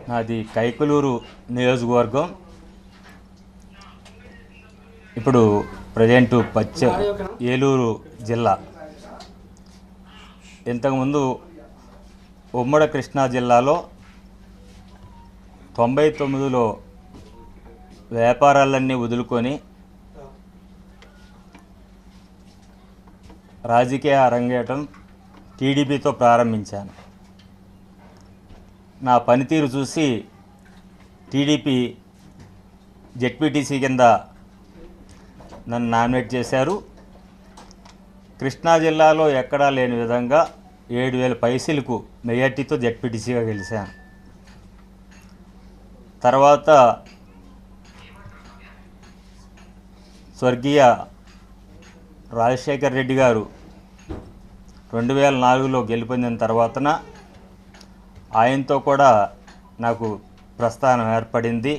నాది కైకలూరు నియోజకవర్గం. ఇప్పుడు ప్రజెంటు ఏలూరు జిల్లా. ఇంతకుముందు ఉమ్మడి కృష్ణా జిల్లాలో 99లో వ్యాపారాలన్నీ వదులుకొని రాజకీయ అరంగేటం టీడీపీతో ప్రారంభించాను. నా పనితీరు చూసి టీడీపీ జెడ్పీటీసీ కింద నన్ను నామినేట్ చేశారు. కృష్ణా జిల్లాలో ఎక్కడా లేని విధంగా 7,000 పైసలకు మెజార్టీతో జెడ్పీటీసీగా గెలిచాను. తర్వాత స్వర్గీయ రాజశేఖర్ రెడ్డి గారు 2004లో గెలుపొందిన తర్వాతన ఆయనతో కూడా నాకు ప్రస్థానం ఏర్పడింది.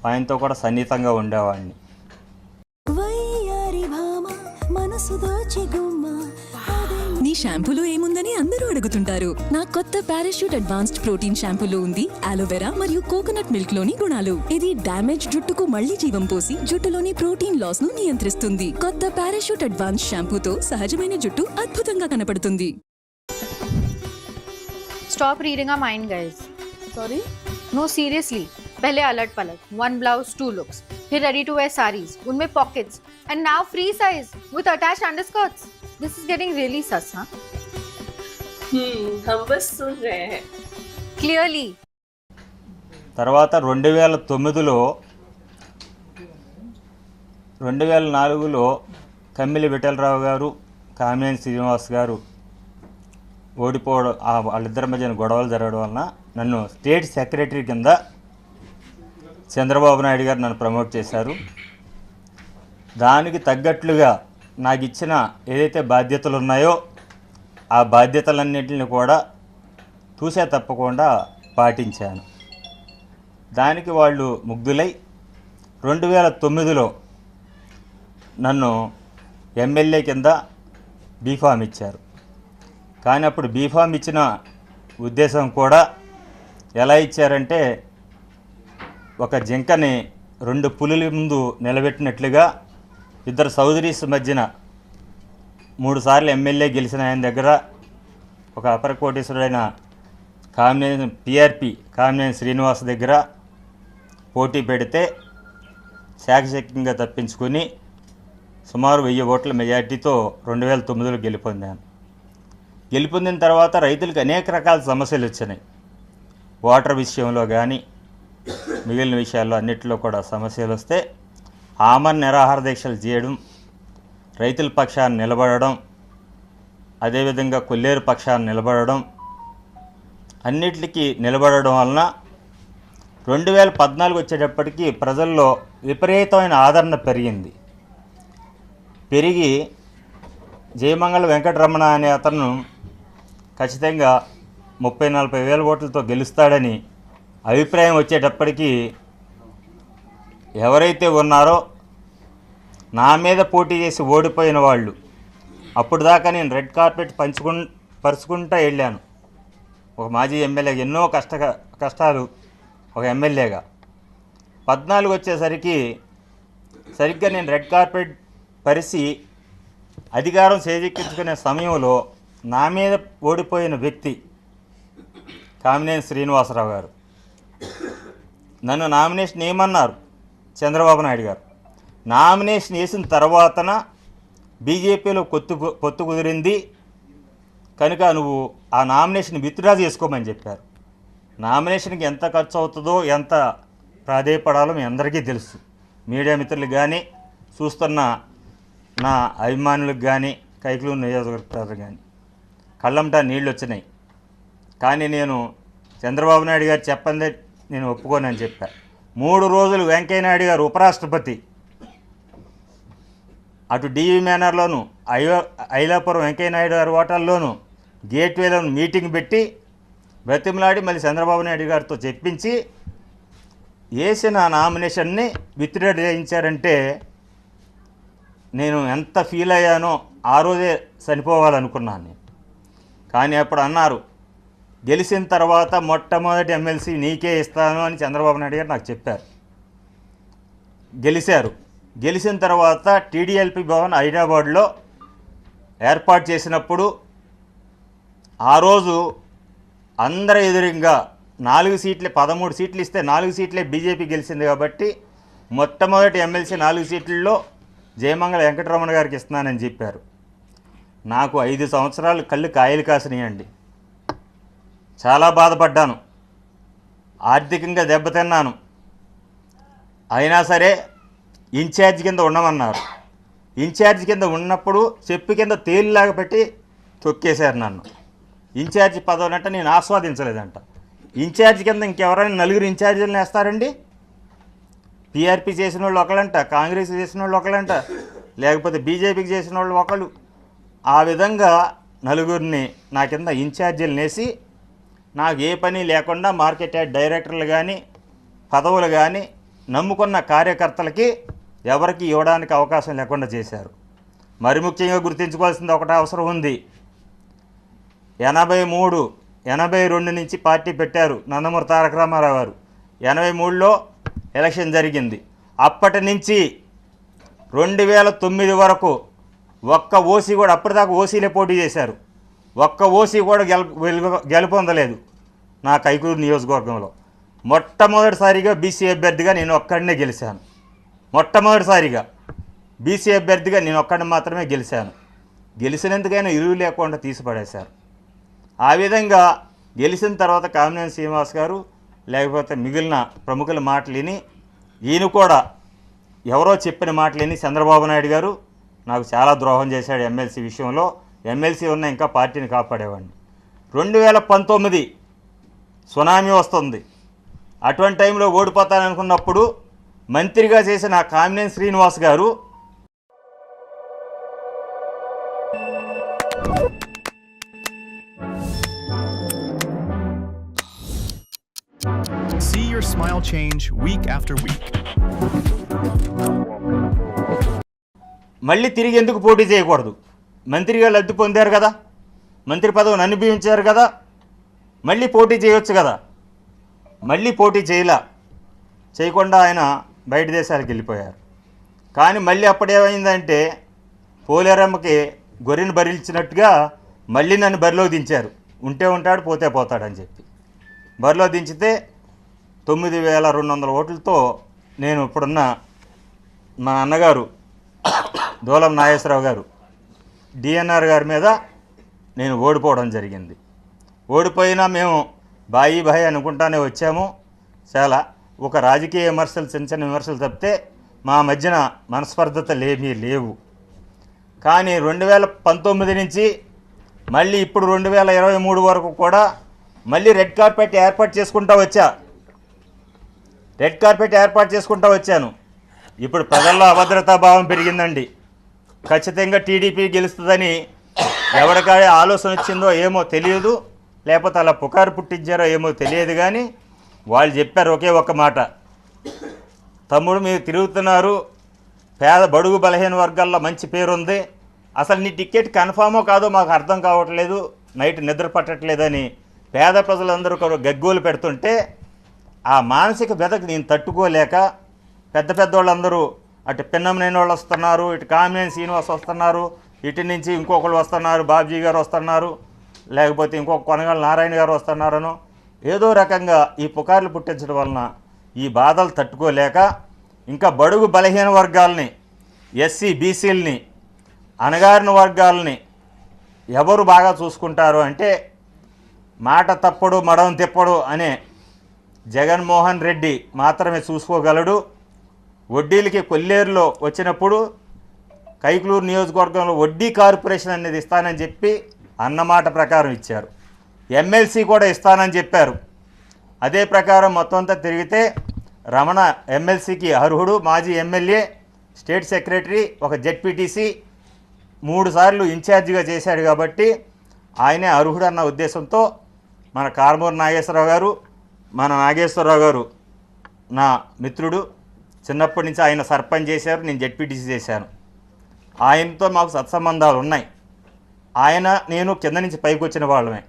ఆయనతో కూడా సన్నిహితంగా ఉండేవాడిని. నీ షాంపూలో ఏముందని అందరూ అడుగుతుంటారు. నా కొత్త పారాషూట్ అడ్వాన్స్డ్ ప్రోటీన్ షాంపూలో ఉంది అలోవెరా మరియు కోకోనట్ మిల్క్ లోని గుణాలు. ఇది డ్యామేజ్ జుట్టుకు మళ్లీ జీవం పోసి జుట్టులోని ప్రోటీన్ లాస్ ను నియంత్రిస్తుంది. కొత్త పారాషూట్ అడ్వాన్స్ షాంపూతో సహజమైన జుట్టు అద్భుతంగా కనపడుతుంది. Stop reading our mind, guys. Sorry? No, seriously. पहले अलट पलट, 1 blouse, 2 looks. फिर ready to wear sarees, उनमें pockets, and now free size with attached underskirts. This is getting really sus, huh? हम बस सुन रहे हैं. Clearly. తర్వాత 2004లో కమ్మిలి విఠలరావు గారు, కామినేని శ్రీనివాస్ గారు ఓడిపోవడం, వాళ్ళిద్దరి మధ్యన గొడవలు జరగడం వలన నన్ను స్టేట్ సెక్రటరీ కింద చంద్రబాబు నాయుడు గారు నన్ను ప్రమోట్ చేశారు. దానికి తగ్గట్లుగా నాకు ఇచ్చిన ఏదైతే బాధ్యతలు ఉన్నాయో ఆ బాధ్యతలన్నింటిని కూడా చూసే తప్పకుండా పాటించాను. దానికి వాళ్ళు ముగ్ధులై 2009లో నన్ను ఎమ్మెల్యే కింద బీఫామ్ ఇచ్చారు. కానీ అప్పుడు బీఫామ్ ఇచ్చిన ఉద్దేశం కూడా ఎలా ఇచ్చారంటే, ఒక జింకని 2 పులుల ముందు నిలబెట్టినట్లుగా ఇద్దరు సోదరీస్ మధ్యన 3 సార్లు ఎమ్మెల్యే గెలిచిన ఆయన దగ్గర ఒక అపర కోటీశ్వరుడైన కామినేని శ్రీనివాస్ దగ్గర పోటీ పెడితే శాఖశక్యంగా తప్పించుకొని సుమారు 1000 ఓట్ల మెజార్టీతో 2009లో గెలుపొందాను. గెలుపొందిన తర్వాత రైతులకు అనేక రకాల సమస్యలు వచ్చినాయి. వాటర్ విషయంలో కానీ మిగిలిన విషయాల్లో అన్నింటిలో కూడా సమస్యలు వస్తే ఆమరణ నిరాహార దీక్షలు చేయడం, రైతుల పక్షాన్ని నిలబడడం, అదేవిధంగా కొల్లేరు పక్షాన్ని నిలబడడం, అన్నిటికీ నిలబడడం వలన 2014 వచ్చేటప్పటికి ప్రజల్లో విపరీతమైన ఆదరణ పెరిగి జయమంగళ వెంకటరమణ అనే అతను ఖచ్చితంగా 30-40 వేల ఓట్లతో గెలుస్తాడని అభిప్రాయం వచ్చేటప్పటికీ ఎవరైతే ఉన్నారో నా మీద పోటీ చేసి ఓడిపోయిన వాళ్ళు, అప్పుడు దాకా నేను రెడ్ కార్పెట్ పరుచుకుంటూ వెళ్ళాను. ఒక మాజీ ఎమ్మెల్యేగా ఎన్నో కష్టాలు ఒక ఎమ్మెల్యేగా. 14 వచ్చేసరికి సరిగ్గా నేను రెడ్ కార్పెట్ పరిచి అధికారం చేజిక్కించుకునే సమయంలో నా మీద ఓడిపోయిన వ్యక్తి కామినేని శ్రీనివాసరావు గారు నన్ను నామినేషన్ వేయమన్నారు. చంద్రబాబు నాయుడు గారు నామినేషన్ వేసిన తర్వాతన బీజేపీలో పొత్తు కుదిరింది కనుక నువ్వు ఆ నామినేషన్ విత్డ్రా చేసుకోమని చెప్పారు. నామినేషన్కి ఎంత ఖర్చు అవుతుందో, ఎంత ప్రాధేయపడాలో మీ అందరికీ తెలుసు. మీడియా మిత్రులకు కానీ, చూస్తున్న నా అభిమానులకు కానీ, కైకలూరు నియోజకవర్గ ప్రజలు కానీ కళ్ళంట నీళ్ళు వచ్చినాయి. కానీ నేను చంద్రబాబు నాయుడు గారు చెప్పందే నేను ఒప్పుకోనని చెప్పా. 3 రోజులు వెంకయ్యనాయుడు గారు ఉపరాష్ట్రపతి అటు డివి మేనర్లోను, ఐలాపురం వెంకయ్యనాయుడు గారి హోటల్లోను, గేట్వేలోను మీటింగ్ పెట్టి బ్రతిమలాడి మళ్ళీ చంద్రబాబు నాయుడు గారితో చెప్పించి వేసిన నామినేషన్ని విత్డ్రా చేయించారంటే నేను ఎంత ఫీల్ అయ్యానో ఆ రోజే చనిపోవాలనుకున్నాను నేను. కానీ అప్పుడు అన్నారు, గెలిచిన తర్వాత మొట్టమొదటి ఎమ్మెల్సీ నీకే ఇస్తాను అని చంద్రబాబు నాయుడు గారు నాకు చెప్పారు. గెలిచారు. గెలిచిన తర్వాత టీడీఎల్పీ భవన్ హైదరాబాద్లో ఏర్పాటు చేసినప్పుడు ఆ రోజు అందరి ఎదురుగా 4 సీట్లే, 13 సీట్లు ఇస్తే 4 సీట్లే బీజేపీ గెలిచింది కాబట్టి మొట్టమొదటి ఎమ్మెల్సీ 4 సీట్లలో జయమంగళ వెంకటరమణ గారికి ఇస్తున్నానని చెప్పారు. నాకు 5 సంవత్సరాలు కళ్ళు కాయలు కాసినాయండి. చాలా బాధపడ్డాను, ఆర్థికంగా దెబ్బతిన్నాను. అయినా సరే ఇన్ఛార్జ్ కింద ఉండమన్నారు. ఇన్ఛార్జ్ కింద ఉన్నప్పుడు చెప్పు కింద తేలిలాగా పెట్టి తొక్కేశారు నన్ను. ఇన్ఛార్జ్ పదవులంటే నేను ఆస్వాదించలేదంట. ఇన్ఛార్జ్ కింద ఇంకెవరైనా 4 ఇన్ఛార్జీలను వేస్తారండి? పీఆర్పీ చేసిన వాళ్ళు ఒకళ్ళంట, కాంగ్రెస్ చేసిన వాళ్ళు ఒకళ్ళంట, లేకపోతే బీజేపీకి చేసిన వాళ్ళు ఒకళ్ళు. ఆ విధంగా 4 నా కింద ఇన్ఛార్జీలను వేసి నాకు ఏ పని లేకుండా మార్కెట్ యార్డ్ డైరెక్టర్లు కానీ పదవులు కానీ నమ్ముకున్న కార్యకర్తలకి ఎవరికి ఇవ్వడానికి అవకాశం లేకుండా చేశారు. మరి ముఖ్యంగా గుర్తుంచుకోవాల్సింది ఒకటి అవసరం ఉంది. 83, 82 నుంచి పార్టీ పెట్టారు నందమూరి తారక రామారావు గారు. 83లో ఎలక్షన్ జరిగింది. అప్పటి నుంచి 2009 వరకు ఒక్క ఓసీ కూడా, అప్పటిదాకా ఓసీలే పోటీ చేశారు, ఒక్క ఓసీ కూడా గెలుపొందలేదు నా కైకూరు నియోజకవర్గంలో. మొట్టమొదటిసారిగా బీసీ అభ్యర్థిగా నేను ఒక్కడినే గెలిచాను. మొట్టమొదటిసారిగా బీసీ అభ్యర్థిగా నేను ఒక్కడిని మాత్రమే గెలిచాను. గెలిచినందుకైనా ఇరువు లేకుండా తీసిపడేశారు. ఆ విధంగా గెలిచిన తర్వాత కామినేని శ్రీనివాస్ గారు లేకపోతే మిగిలిన ప్రముఖుల మాటలు విని, ఈయన కూడా ఎవరో చెప్పిన మాటలు విని చంద్రబాబు నాయుడు గారు నాకు చాలా ద్రోహం చేశాడు ఎమ్మెల్సీ విషయంలో. ఎమ్మెల్సీ ఉన్న ఇంకా పార్టీని కాపాడేవాడిని. 2019 సునామీ వస్తుంది. అటువంటి టైంలో ఓడిపోతాననుకున్నప్పుడు మంత్రిగా చేసిన కామినేని శ్రీనివాస్ గారు See your smile change week after week. మళ్ళీ తిరిగి ఎందుకు పోటీ చేయకూడదు? మంత్రిగా లబ్ధి పొందారు కదా, మంత్రి పదవిని అనుభవించారు కదా, మళ్ళీ పోటీ చేయొచ్చు కదా. మళ్ళీ పోటీ చేయకుండా ఆయన బయట దేశాలకు వెళ్ళిపోయారు. కానీ మళ్ళీ అప్పుడేమైందంటే పోలేరమ్మకి గొర్రెను బరిల్చినట్టుగా మళ్ళీ నన్ను బరిలో దించారు. ఉంటే ఉంటాడు, పోతే పోతాడని చెప్పి బరిలో దించితే 9200 ఓట్లతో నేను ఇప్పుడున్న మా అన్నగారు దూలం నాగేశ్వరరావు గారు డిఎన్ఆర్ గారి మీద నేను ఓడిపోవడం జరిగింది. ఓడిపోయినా మేము బాయి అనుకుంటానే వచ్చాము. చాలా ఒక రాజకీయ విమర్శలు, చిన్న చిన్న విమర్శలు తప్పితే మా మధ్యన మనస్పర్ధతలు ఏమీ లేవు. కానీ 2019 నుంచి మళ్ళీ ఇప్పుడు 2023 వరకు కూడా మళ్ళీ రెడ్ కార్పెట్ ఏర్పాటు చేసుకుంటూ వచ్చాను. ఇప్పుడు ప్రజల్లో అభద్రతా భావం పెరిగిందండి. ఖచ్చితంగా టీడీపీ గెలుస్తుందని ఎవరికాడే ఆలోచన వచ్చిందో ఏమో తెలియదు, లేకపోతే అలా పుకారు పుట్టించారో ఏమో తెలియదు. కానీ వాళ్ళు చెప్పారు ఒకే ఒక్క మాట, తమ్ముడు మీరు తిరుగుతున్నారు, పేద బడుగు బలహీన వర్గాల్లో మంచి పేరుంది, అసలు నీ టికెట్ కన్ఫామో కాదో మాకు అర్థం కావట్లేదు, నైట్ నిద్ర పట్టట్లేదని పేద ప్రజలందరూ గగ్గోలు పెడుతుంటే ఆ మానసిక బెదకు నేను తట్టుకోలేక పెద్ద వాళ్ళందరూ అటు పిన్నమనేని వాళ్ళు వస్తున్నారు, ఇటు కామినేని శ్రీనివాస్ వస్తున్నారు, ఇటు నుంచి ఇంకొకరు వస్తున్నారు, బాబ్జీ గారు వస్తున్నారు, లేకపోతే ఇంకొక కొనగల నారాయణ గారు వస్తున్నారనో ఏదో రకంగా ఈ పుకార్లు పుట్టించడం వలన ఈ బాధలు తట్టుకోలేక ఇంకా బడుగు బలహీన వర్గాలని, ఎస్సీ బీసీలని, అణగారిన వర్గాలని ఎవరు బాగా చూసుకుంటారు అంటే మాట తప్పడు మడం తిప్పడు అనే జగన్మోహన్ రెడ్డి మాత్రమే చూసుకోగలడు. వడ్డీలకి కొల్లేరులో వచ్చినప్పుడు కైకలూరు నియోజకవర్గంలో వడ్డీ కార్పొరేషన్ అనేది ఇస్తానని చెప్పి అన్నమాట ప్రకారం ఇచ్చారు. ఎమ్మెల్సీ కూడా ఇస్తానని చెప్పారు. అదే ప్రకారం మొత్తం అంతా తిరిగితే రమణ ఎమ్మెల్సీకి అర్హుడు, మాజీ ఎమ్మెల్యే, స్టేట్ సెక్రటరీ, ఒక జెడ్పీటీసీ, 3 సార్లు ఇన్ఛార్జిగా చేశాడు కాబట్టి ఆయనే అర్హుడు అన్న ఉద్దేశంతో మన కారుమూరి నాగేశ్వరరావు గారు, మన నాగేశ్వరరావు గారు నా మిత్రుడు, చిన్నప్పటి నుంచి ఆయన సర్పంచ్ చేశారు, నేను జెడ్పీటీసీ చేశాను. ఆయనతో మాకు సత్సంబంధాలు ఉన్నాయి. ఆయన నేను కింద నుంచి పైకి వచ్చిన వాళ్ళమే.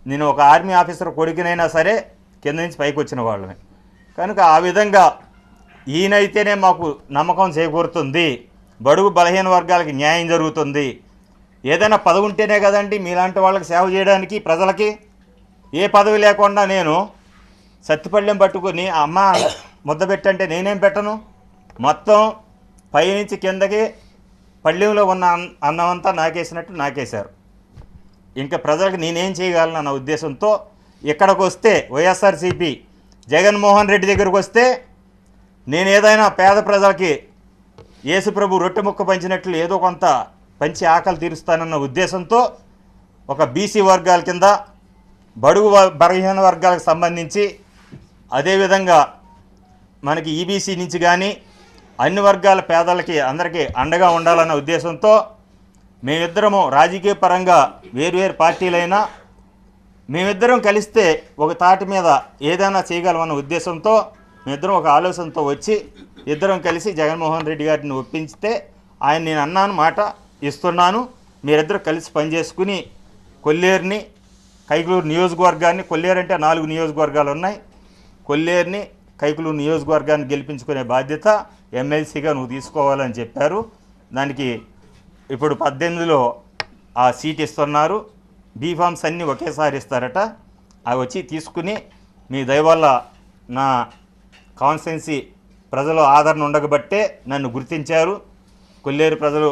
నేను ఒక ఆర్మీ ఆఫీసర్ కొడుకునైనా సరే కింద నుంచి పైకి వచ్చిన వాళ్ళని. కనుక ఆ విధంగా ఈయనైతేనే మాకు నమ్మకం చేకూరుతుంది, బడుగు బలహీన వర్గాలకి న్యాయం జరుగుతుంది. ఏదైనా పదవి ఉంటేనే కదండి మీలాంటి వాళ్ళకి సేవ చేయడానికి ప్రజలకి. ఏ పదవి లేకుండా నేను సత్తిపళ్ళెం పట్టుకొని అమ్మ ముద్ద పెట్టంటే నేనేం పెట్టను. మొత్తం పైనుంచి కిందకి పళ్ళెంలో ఉన్న అన్నమంతా నాకేసినట్టు నాకేశారు. ఇంకా ప్రజలకు నేనేం చేయగలను అన్న ఉద్దేశంతో ఇక్కడికి వస్తే వైఎస్ఆర్సీపీ జగన్మోహన్ రెడ్డి దగ్గరకు వస్తే నేను ఏదైనా పేద ప్రజలకి యేసుప్రభు రొట్టె ముక్క పంచినట్లు ఏదో కొంత పంచి ఆకలి తీరుస్తానన్న ఉద్దేశంతో ఒక బీసీ వర్గాల కింద బడుగు బలహీన వర్గాలకు సంబంధించి, అదేవిధంగా మనకి ఈబీసీ నుంచి కానీ అన్ని వర్గాల పేదలకి అందరికీ అండగా ఉండాలన్న ఉద్దేశంతో మేమిద్దరము రాజకీయ పరంగా వేరువేరు పార్టీలైనా మేమిద్దరం కలిస్తే ఒక తాటి మీద ఏదైనా చేయగలమన్న ఉద్దేశంతో మేమిద్దరం ఒక ఆలోచనతో వచ్చి ఇద్దరం కలిసి జగన్మోహన్ రెడ్డి గారిని ఒప్పించితే ఆయన నేను అన్నాను మాట ఇస్తున్నాను, మీరిద్దరు కలిసి పనిచేసుకుని కొల్లేరుని కైకలూరు నియోజకవర్గాన్ని, కొల్లేరు అంటే 4 నియోజకవర్గాలు ఉన్నాయి, కొల్లేరుని కైకలూరు నియోజకవర్గాన్ని గెలిపించుకునే బాధ్యత ఎమ్మెల్సీగా నువ్వు తీసుకోవాలని చెప్పారు. దానికి ఇప్పుడు 18లో ఆ సీట్ ఇస్తున్నారు. బీఫామ్స్ అన్నీ ఒకేసారి ఇస్తారట. అవి వచ్చి తీసుకుని మీ దయ వల్ల నా కాన్స్టిట్యున్సీ ప్రజల ఆదరణ ఉండకబట్టే నన్ను గుర్తించారు. కొల్లేరు ప్రజలు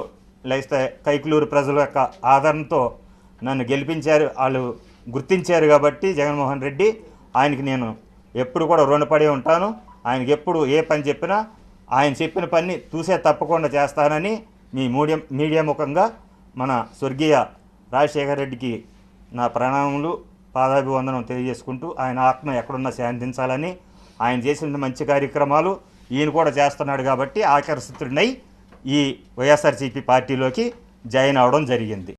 లేకపోతే కైకలూరు ప్రజల యొక్క ఆదరణతో నన్ను గెలిపించారు, వాళ్ళు గుర్తించారు. కాబట్టి జగన్మోహన్ రెడ్డి ఆయనకి నేను ఎప్పుడు కూడా రుణపడి ఉంటాను. ఆయనకి ఎప్పుడు ఏ పని చెప్పినా ఆయన చెప్పిన పని చూసే తప్పకుండా చేస్తానని మీ మీడియా ముఖంగా మన స్వర్గీయ రాజశేఖర రెడ్డికి నా ప్రణామములు పాదాభివందనం తెలియజేసుకుంటూ ఆయన ఆత్మ ఎక్కడున్నా శాంతించాలని, ఆయన చేసిన మంచి కార్యక్రమాలు ఈయన కూడా చేస్తున్నాడు కాబట్టి ఆకర్షితుడినై ఈ వైఎస్ఆర్సీపీ పార్టీలోకి జాయిన్ అవ్వడం జరిగింది.